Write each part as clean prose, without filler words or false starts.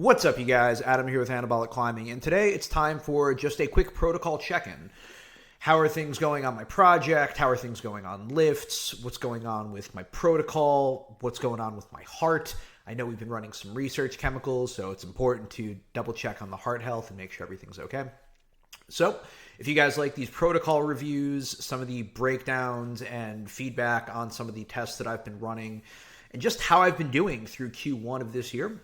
What's up, you guys? Adam here with Anabolic Climbing, and today it's time for just a quick protocol check-in. How are things going on my project? How are things going on lifts? What's going on with my protocol? What's going on with my heart? I know we've been running some research chemicals, so it's important to double check on the heart health and make sure everything's okay. So, if you guys like these protocol reviews, some of the breakdowns and feedback on some of the tests that I've been running, and just how I've been doing through Q1 of this year,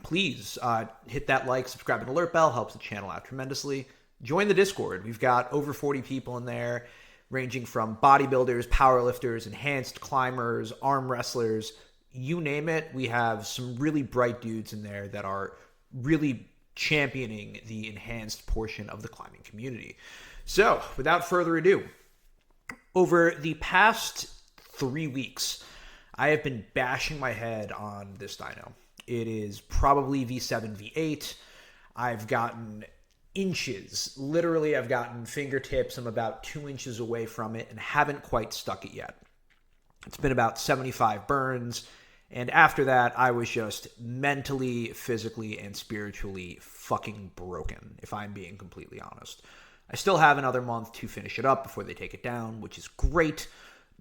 please hit that like, subscribe, and alert bell. Helps the channel out tremendously. Join the Discord. We've got over 40 people in there, ranging from bodybuilders, powerlifters, enhanced climbers, arm wrestlers, you name it. We have some really bright dudes in there that are really championing the enhanced portion of the climbing community. So, without further ado, over the past 3 weeks, I have been bashing my head on this dyno. It is probably V7, V8. I've gotten inches. Literally, I've gotten fingertips. I'm about 2 inches away from it and haven't quite stuck it yet. It's been about 75 burns. And after that, I was just mentally, physically, and spiritually fucking broken, if I'm being completely honest. I still have another month to finish it up before they take it down, which is great.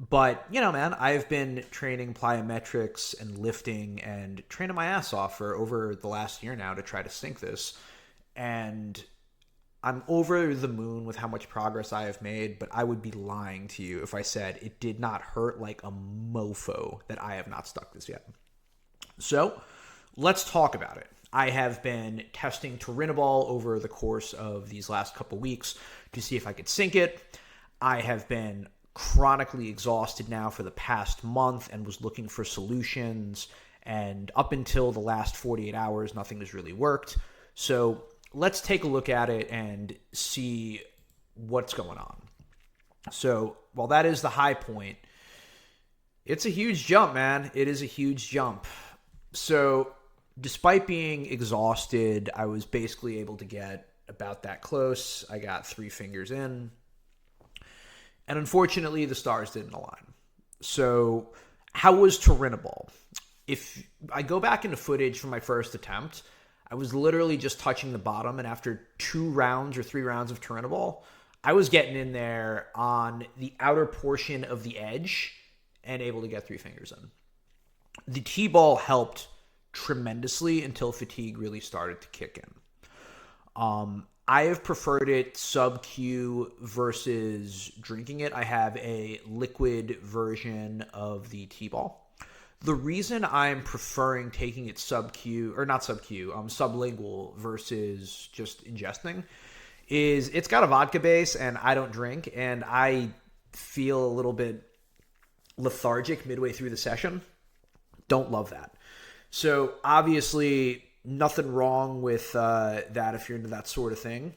But, you know, man, I've been training plyometrics and lifting and training my ass off for over the last year now to try to sink this. And I'm over the moon with how much progress I have made, but I would be lying to you if I said it did not hurt like a mofo that I have not stuck this yet. So, let's talk about it. I have been testing Tbol over the course of these last couple weeks to see if I could sink it. I have been chronically exhausted now for the past month and was looking for solutions, and up until the last 48 hours, nothing has really worked. So let's take a look at it and see what's going on. So while that is the high point, it's a huge jump, man. It is a huge jump. So despite being exhausted, I was basically able to get about that close. I got 3 fingers in. And unfortunately, the stars didn't align. So how was Tbol? If I go back into footage from my first attempt, I was literally just touching the bottom, and after 2 rounds or 3 rounds of Tbol, I was getting in there on the outer portion of the edge and able to get 3 fingers in. The Tbol helped tremendously until fatigue really started to kick in. I have preferred it sub-Q versus drinking it. I have a liquid version of the Tbol. The reason I'm preferring taking it sub-Q, or not sub-Q, sublingual versus just ingesting is it's got a vodka base and I don't drink, and I feel a little bit lethargic midway through the session. Don't love that. So obviously nothing wrong with that if you're into that sort of thing.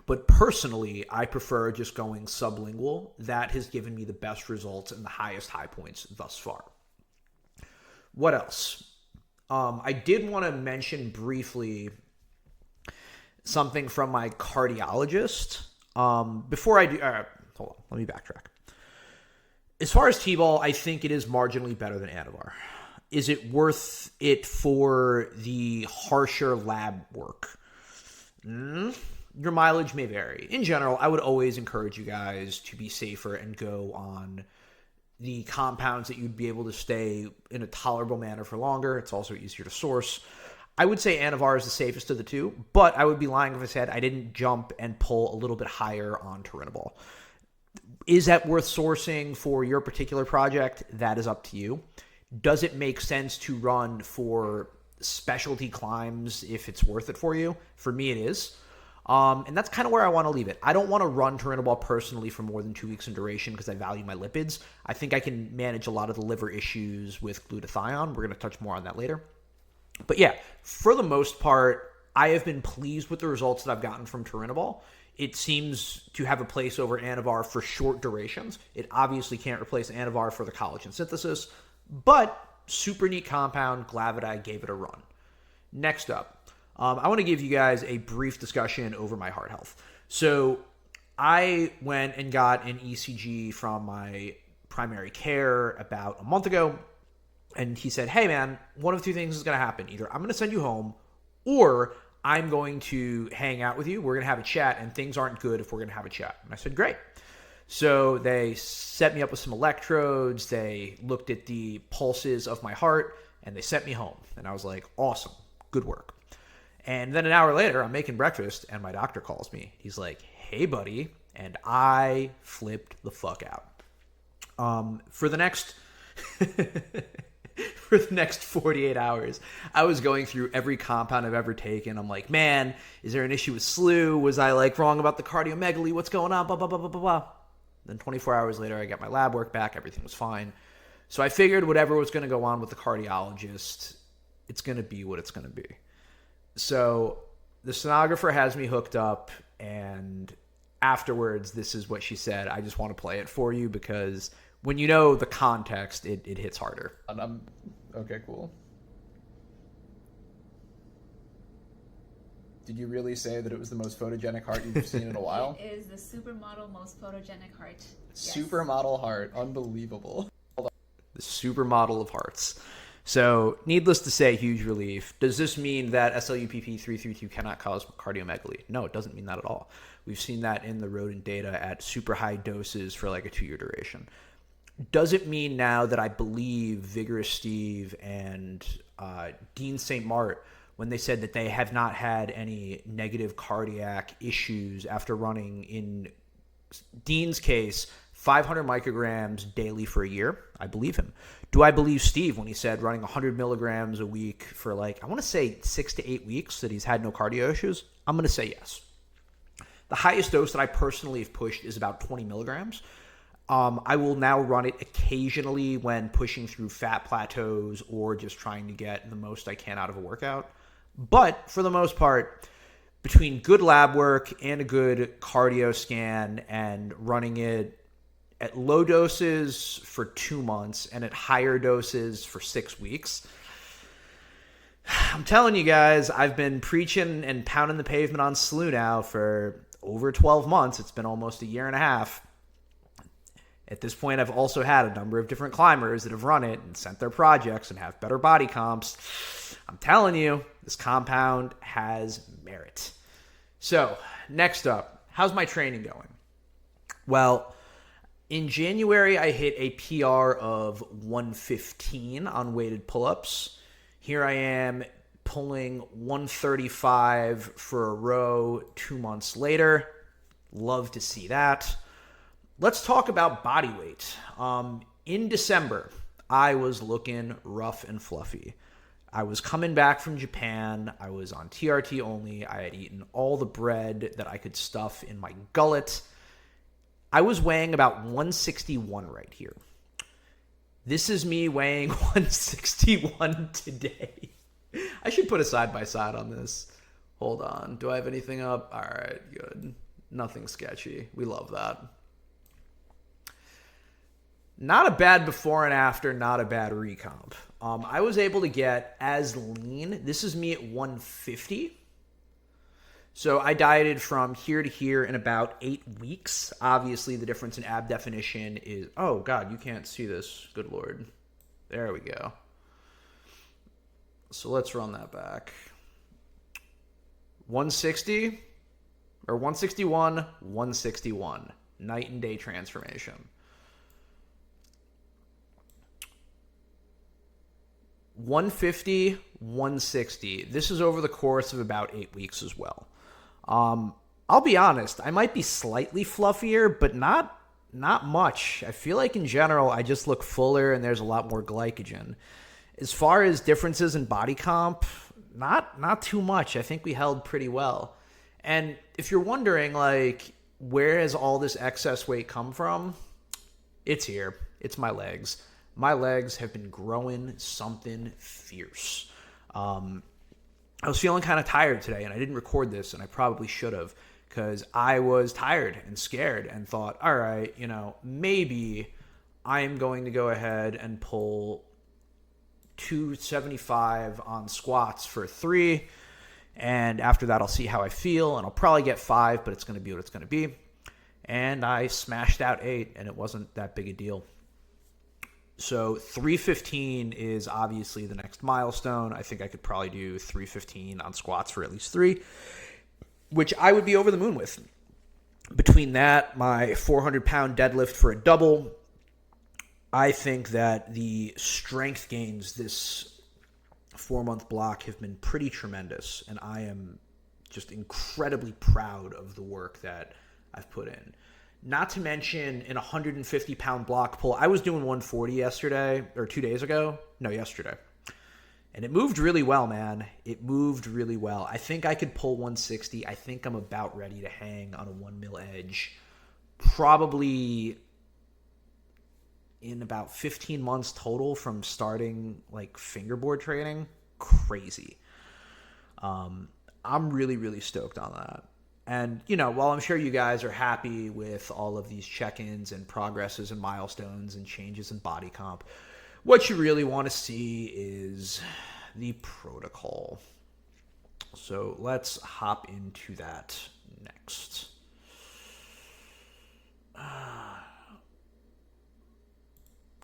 But personally, I prefer just going sublingual. That has given me the best results and the highest high points thus far. What else? I did want to mention briefly something from my cardiologist. Before I do, hold on, let me backtrack. As far as Tbol, I think it is marginally better than Anavar. Is it worth it for the harsher lab work? Your mileage may vary. In general, I would always encourage you guys to be safer and go on the compounds that you'd be able to stay in a tolerable manner for longer. It's also easier to source. I would say Anavar is the safest of the two, but I would be lying if I said I didn't jump and pull a little bit higher on Tbol. Is that worth sourcing for your particular project? That is up to you. Does it make sense to run for specialty climbs if it's worth it for you? For me, it is. And that's kind of where I want to leave it. I don't want to run Tbol personally for more than 2 weeks in duration because I value my lipids. I think I can manage a lot of the liver issues with glutathione. We're going to touch more on that later. But yeah, for the most part, I have been pleased with the results that I've gotten from Tbol. It seems to have a place over Anavar for short durations. It obviously can't replace Anavar for the collagen synthesis, but super neat compound. Glad that I gave it a run. Next up, I want to give you guys a brief discussion over my heart health. So I went and got an ECG from my primary care about a month ago, and he said, hey man, one of two things is going to happen. Either I'm going to send you home or I'm going to hang out with you. We're going to have a chat, and things aren't good if we're going to have a chat. And I said, great. So they set me up with some electrodes. They looked at the pulses of my heart, and they sent me home. And I was like, awesome, good work. And then an hour later, I'm making breakfast, and my doctor calls me. He's like, hey, buddy. And I flipped the fuck out. For the next... For the next 48 hours, I was going through every compound I've ever taken. I'm like, man, is there an issue with SLU? Was I like wrong about the cardiomegaly? What's going on? Blah, blah, blah, blah, blah, blah. Then 24 hours later, I got my lab work back. Everything was fine. So I figured whatever was going to go on with the cardiologist, it's going to be what it's going to be. So the sonographer has me hooked up, and afterwards, this is what she said. I just want to play it for you because when you know the context, it hits harder. Okay, cool. Did you really say that it was the most photogenic heart you've seen in a while? It is the supermodel most photogenic heart. Yes. Supermodel heart. Unbelievable. The supermodel of hearts. So, needless to say, huge relief. Does this mean that SLUPP332 cannot cause cardiomegaly? No, it doesn't mean that at all. We've seen that in the rodent data at super high doses for like a 2-year duration. Does it mean now that I believe Vigorous Steve and Dean St. Mart when they said that they have not had any negative cardiac issues after running, in Dean's case, 500 micrograms daily for a year? I believe him. Do I believe Steve when he said running 100 milligrams a week for like, I want to say 6 to 8 weeks that he's had no cardio issues? I'm going to say yes. The highest dose that I personally have pushed is about 20 milligrams. I will now run it occasionally when pushing through fat plateaus or just trying to get the most I can out of a workout. But for the most part, between good lab work and a good cardio scan and running it at low doses for 2 months and at higher doses for 6 weeks, I'm telling you guys, I've been preaching and pounding the pavement on SLU now for over 12 months. It's been almost a year and a half. At this point, I've also had a number of different climbers that have run it and sent their projects and have better body comps. I'm telling you, this compound has merit. So, next up, how's my training going? Well, in January, I hit a PR of 115 on weighted pull-ups. Here I am pulling 135 for a row 2 months later. Love to see that. Let's talk about body weight. In December, I was looking rough and fluffy. I was coming back from Japan. I was on TRT only. I had eaten all the bread that I could stuff in my gullet. I was weighing about 161 right here. This is me weighing 161 today. I should put a side-by-side on this. Hold on. Do I have anything up? All right, good. Nothing sketchy. We love that. Not a bad before and after, not a bad recomp. I was able to get as lean. This is me at 150. So I dieted from here to here in about 8 weeks. Obviously, the difference in ab definition is... Oh, God, you can't see this. Good Lord. There we go. So let's run that back. 160 or 161, 161. Night and day transformation. 150, 160. This is over the course of about 8 weeks as well. I'll be honest, I might be slightly fluffier, but not much. I feel like in general, I just look fuller and there's a lot more glycogen. As far as differences in body comp, not too much. I think we held pretty well. And if you're wondering, like, where has all this excess weight come from? It's here. It's my legs. My legs have been growing something fierce. I was feeling kind of tired today, and I didn't record this, and I probably should have, because I was tired and scared and thought, all right, maybe I'm going to go ahead and pull 275 on squats for 3, and after that I'll see how I feel, and I'll probably get 5, but it's going to be what it's going to be. And I smashed out 8, and it wasn't that big a deal. So 315 is obviously the next milestone. I think I could probably do 315 on squats for at least 3, which I would be over the moon with. Between that, my 400-pound deadlift for a double, I think that the strength gains this 4-month block have been pretty tremendous, and I am just incredibly proud of the work that I've put in. Not to mention in a 150-pound block pull, I was doing 140 yesterday, or 2 days ago. No, yesterday. And it moved really well, man. It moved really well. I think I could pull 160. I think I'm about ready to hang on a 1 mil edge. Probably in about 15 months total from starting like fingerboard training. Crazy. I'm really, really stoked on that. And, you know, while I'm sure you guys are happy with all of these check-ins and progresses and milestones and changes in body comp, what you really want to see is the protocol. So let's hop into that next.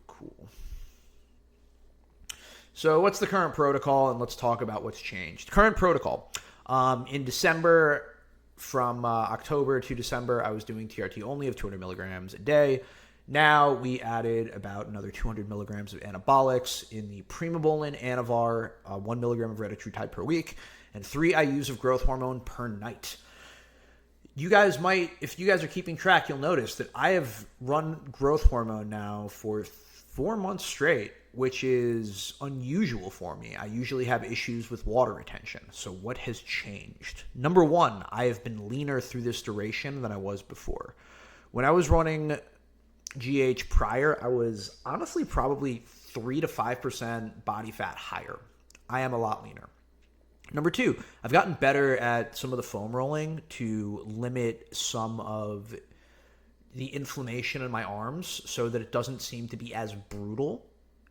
Cool. So what's the current protocol? And let's talk about what's changed. Current protocol. In December, from October to December, I was doing TRT only of 200 milligrams a day. Now we added about another 200 milligrams of anabolics in the Primobolan, Anavar, 1 milligram of retatrutide per week, and 3 IUs of growth hormone per night. You guys might, if you guys are keeping track, you'll notice that I have run growth hormone now for 4 months straight, which is unusual for me. I usually have issues with water retention. So what has changed? Number one, I have been leaner through this duration than I was before. When I was running GH prior, I was honestly probably 3 to 5% body fat higher. I am a lot leaner. Number two, I've gotten better at some of the foam rolling to limit some of the inflammation in my arms so that it doesn't seem to be as brutal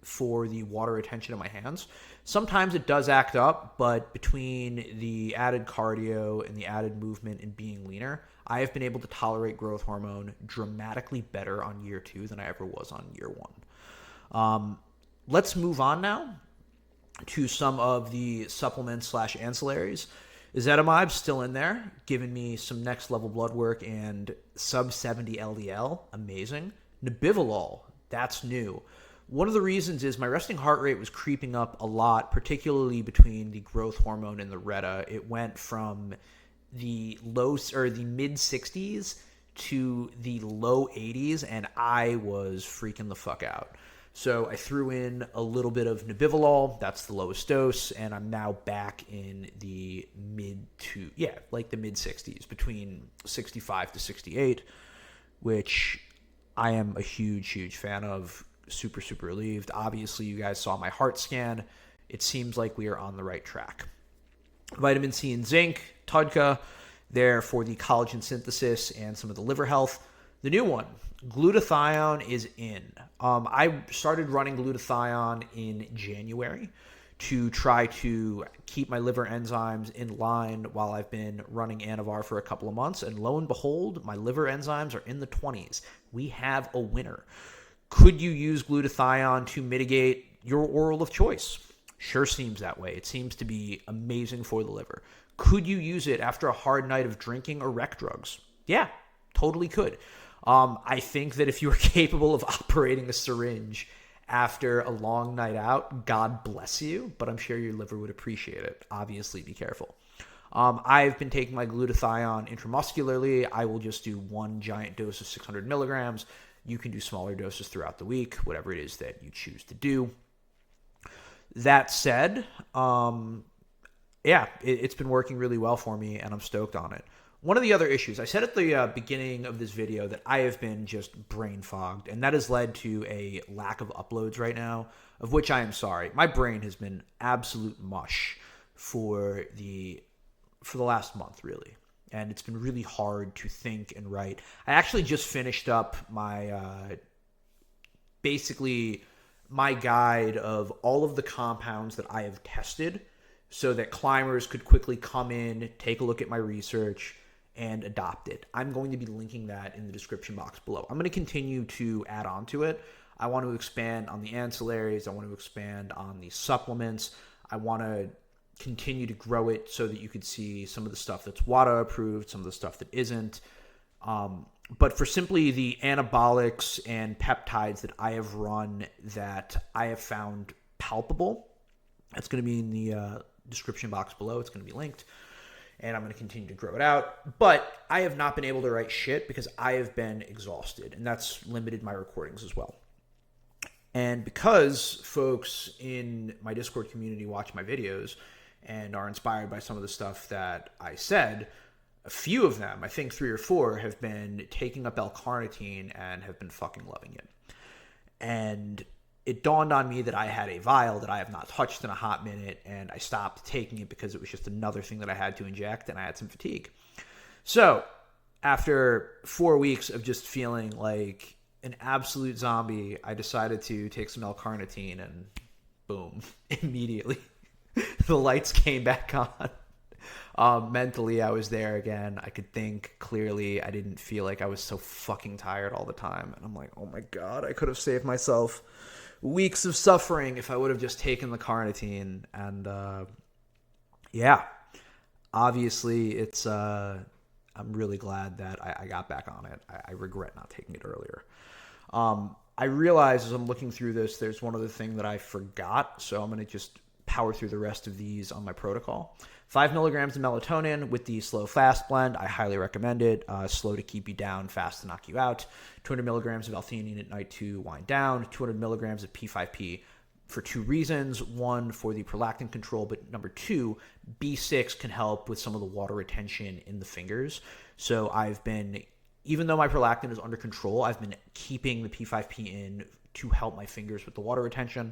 for the water retention in my hands. Sometimes it does act up, but between the added cardio and the added movement and being leaner, I have been able to tolerate growth hormone dramatically better on year 2 than I ever was on year 1. Let's move on now to some of the supplements / ancillaries. Ezetimibe's still in there, giving me some next level blood work and sub 70 LDL. Amazing. Nebivolol, that's new. One of the reasons is my resting heart rate was creeping up a lot, particularly between the growth hormone and the Reta. It went from the mid 60s to the low 80s, and I was freaking the fuck out. So I threw in a little bit of Nebivolol. That's the lowest dose, and I'm now back in the mid 60s, between 65 to 68, which I am a huge, huge fan of. Super, super relieved. Obviously, you guys saw my heart scan. It seems like we are on the right track. Vitamin C and zinc, TUDCA, there for the collagen synthesis and some of the liver health. The new one, glutathione, is in. I started running glutathione in January to try to keep my liver enzymes in line while I've been running Anavar for a couple of months. And lo and behold, my liver enzymes are in the 20s. We have a winner. Could you use glutathione to mitigate your oral of choice? Sure seems that way. It seems to be amazing for the liver. Could you use it after a hard night of drinking or rec drugs? Yeah, totally could. I think that if you are capable of operating a syringe after a long night out, God bless you, but I'm sure your liver would appreciate it. Obviously, be careful. I've been taking my glutathione intramuscularly. I will just do one giant dose of 600 milligrams. You can do smaller doses throughout the week, whatever it is that you choose to do. That said, it's been working really well for me, and I'm stoked on it. One of the other issues, I said at the beginning of this video that I have been just brain fogged, and that has led to a lack of uploads right now, of which I am sorry. My brain has been absolute mush for the last month, really. And it's been really hard to think and write. I actually just finished up my my guide of all of the compounds that I have tested so that climbers could quickly come in, take a look at my research, and adopt it. I'm going to be linking that in the description box below. I'm going to continue to add on to it. I want to expand on the ancillaries. I want to expand on the supplements. I want to continue to grow it so that you could see some of the stuff that's WADA approved, some of the stuff that isn't. But for simply the anabolics and peptides that I have run that I have found palpable, that's going to be in the description box below. It's going to be linked. And I'm going to continue to grow it out. But I have not been able to write shit because I have been exhausted. And that's limited my recordings as well. And because folks in my Discord community watch my videos and are inspired by some of the stuff that I said, a few of them, I think 3 or 4, have been taking up L Carnatine and have been fucking loving it. And it dawned on me that I had a vial that I have not touched in a hot minute, and I stopped taking it because it was just another thing that I had to inject, and I had some fatigue. So after 4 weeks of just feeling like an absolute zombie, I decided to take some L Carnatine, and boom, immediately the lights came back on. Mentally, I was there again. I could think clearly. I didn't feel like I was so fucking tired all the time. And I'm like, oh my God, I could have saved myself weeks of suffering if I would have just taken the carnitine. And yeah, obviously it's I'm really glad that I got back on it. I regret not taking it earlier. I realize as I'm looking through this, there's one other thing that I forgot, so I'm going to just power through the rest of these on my protocol. 5 milligrams of melatonin with the slow fast blend. I highly recommend it. Slow to keep you down, fast to knock you out. 200 milligrams of L-theanine at night to wind down. 200 milligrams of P5P for 2 reasons. 1, for the prolactin control, but number 2, B6 can help with some of the water retention in the fingers. So I've been, even though my prolactin is under control, I've been keeping the P5P in to help my fingers with the water retention.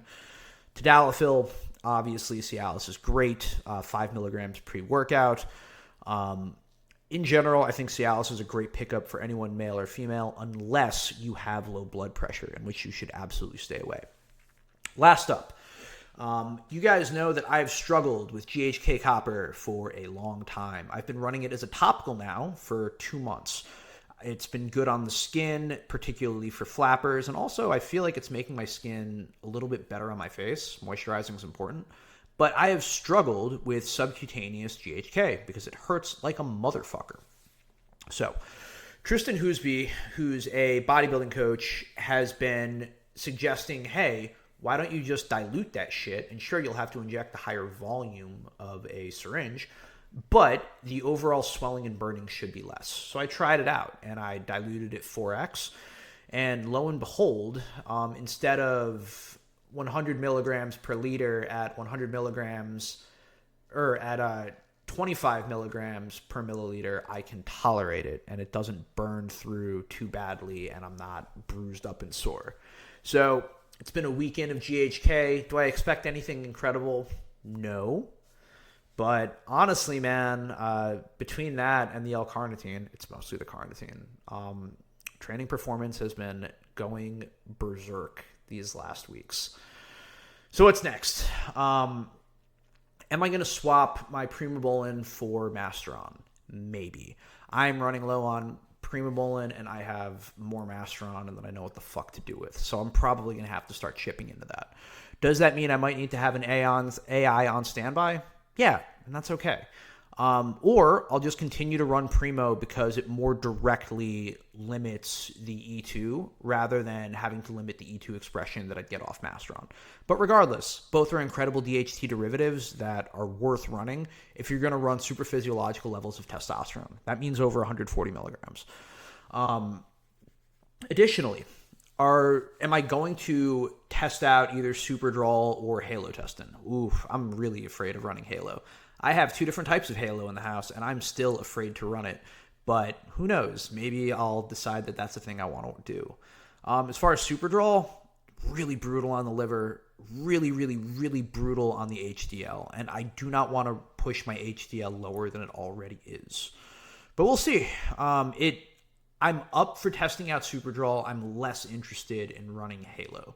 Tadalafil, obviously, Cialis is great. 5 milligrams pre-workout. In general, I think Cialis is a great pickup for anyone, male or female, unless you have low blood pressure, in which you should absolutely stay away. Last up, you guys know that I've struggled with GHK copper for a long time. I've been running it as a topical now for 2 months. It's been good on the skin, particularly for flappers, and also I feel like it's making my skin a little bit better on my face. Moisturizing is important. But I have struggled with subcutaneous GHK because it hurts like a motherfucker. So, Tristan Hoosby, who's a bodybuilding coach, has been suggesting, hey, why don't you just dilute that shit? And sure, you'll have to inject a higher volume of a syringe, but the overall swelling and burning should be less. So I tried it out, and I diluted it 4x. And lo and behold, instead of 100 milligrams per liter at 100 milligrams, or at 25 milligrams per milliliter, I can tolerate it, and it doesn't burn through too badly, and I'm not bruised up and sore. So it's been a weekend of GHK. Do I expect anything incredible? No. But honestly, man, between that and the L Carnitine, it's mostly the carnitine, training performance has been going berserk these last weeks. So what's next? Am I going to swap my Primobolan for Masteron? Maybe. I'm running low on Primobolan, and I have more Masteron, and then I know what the fuck to do with. So I'm probably going to have to start chipping into that. Does that mean I might need to have an AI on standby? Yeah, and that's okay. Or I'll just continue to run Primo because it more directly limits the E2 rather than having to limit the E2 expression that I'd get off Masteron. But regardless, both are incredible DHT derivatives that are worth running if you're going to run super physiological levels of testosterone. That means over 140 milligrams. Additionally, am I going to test out either Superdrol or Halo testing? Oof, I'm really afraid of running Halo. I have 2 different types of Halo in the house, and I'm still afraid to run it. But who knows? Maybe I'll decide that that's the thing I want to do. As far as Superdrol, really brutal on the liver, really, really, really brutal on the HDL. And I do not want to push my HDL lower than it already is. But we'll see. I'm up for testing out Superdrol. I'm less interested in running Halo.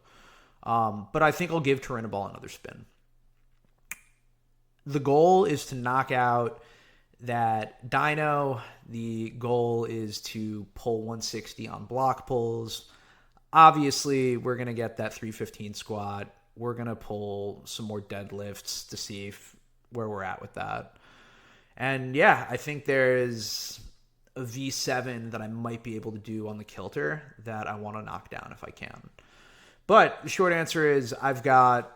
But I think I'll give Turinabol another spin. The goal is to knock out that dyno. The goal is to pull 160 on block pulls. obviously, we're going to get that 315 squat. We're going to pull some more deadlifts to see where we're at with that. And yeah, I think there's a V7 that I might be able to do on the kilter that I want to knock down if I can. But the short answer is I've got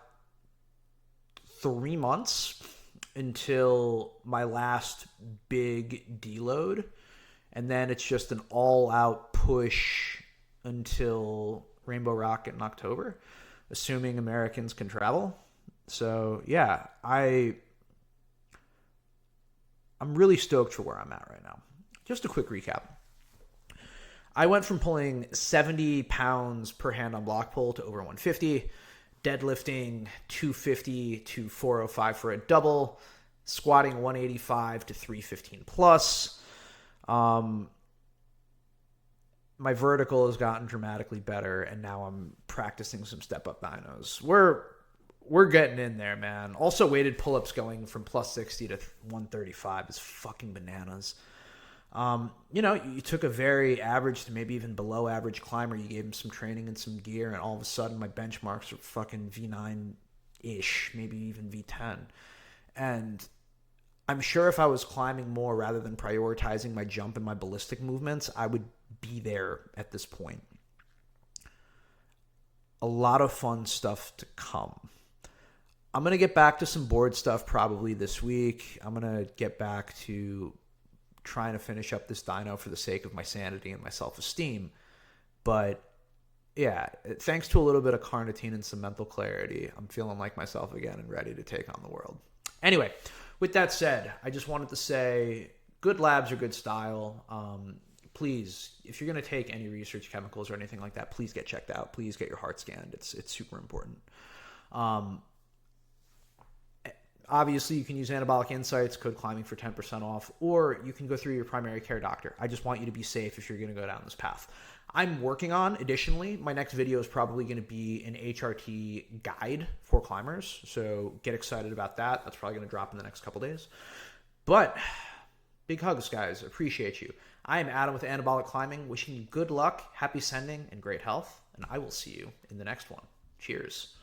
3 months until my last big deload. And then it's just an all-out push until Rainbow Rocket in October, assuming Americans can travel. So yeah, I'm really stoked for where I'm at right now. Just a quick recap. I went from pulling 70 pounds per hand on block pull to over 150, deadlifting 250 to 405 for a double, squatting 185 to 315 plus. My vertical has gotten dramatically better, and now I'm practicing some step-up dynos. We're getting in there, man. Also, weighted pull-ups going from plus 60 to 135 is fucking bananas. You took a very average to maybe even below average climber. You gave him some training and some gear, and all of a sudden my benchmarks are fucking V9-ish, maybe even V10. And I'm sure if I was climbing more rather than prioritizing my jump and my ballistic movements, I would be there at this point. A lot of fun stuff to come. I'm going to get back to some board stuff probably this week. I'm going to get back to trying to finish up this dyno for the sake of my sanity and my self-esteem. But yeah, thanks to a little bit of carnitine and some mental clarity, I'm feeling like myself again and ready to take on the world. Anyway, with that said, I just wanted to say good labs are good style. Please, if you're going to take any research chemicals or anything like that, please get checked out. Please get your heart scanned. It's super important. Obviously, you can use Anabolic Insights, code climbing for 10% off, or you can go through your primary care doctor. I just want you to be safe if you're going to go down this path. I'm working on, additionally, my next video is probably going to be an HRT guide for climbers, so get excited about that. That's probably going to drop in the next couple days. But big hugs, guys. Appreciate you. I am Adam with Anabolic Climbing, wishing you good luck, happy sending, and great health, and I will see you in the next one. Cheers.